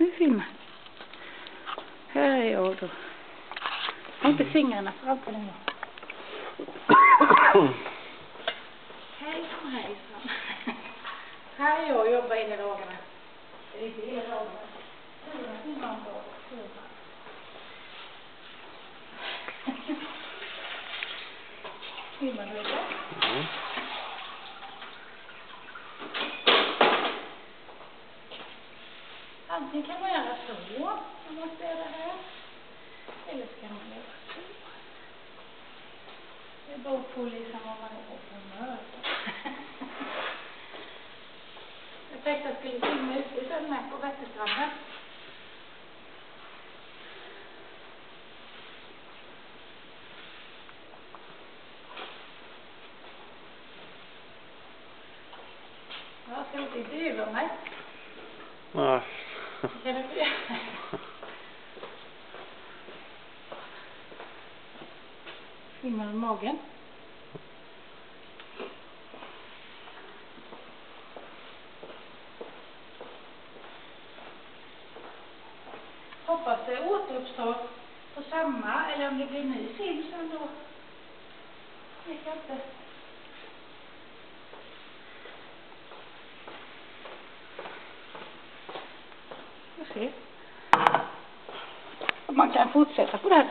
Nu filmar. Här är jag då. Har inte fingrarna framför den. Hejsan, hejsan. Här är jag och jobbar hela dagarna. Det är inte hela dagarna. 4 timmar om dagen. Filmar du det? Mm. Antingen kan man göra så, om man ser det här. Eller så kan man göra så. Det beror på liksom vad man är på för möte. Jag tänkte att jag skulle filma ute sen med på Vätterstranden. Ja, ska du inte intervjua mig? Nej. Kan du det? Filmar du magen? Hoppas det återuppstår på samma, eller om det blir ny film sen då. Vet jag inte. Vi får se. Man kan fortsätta på det här.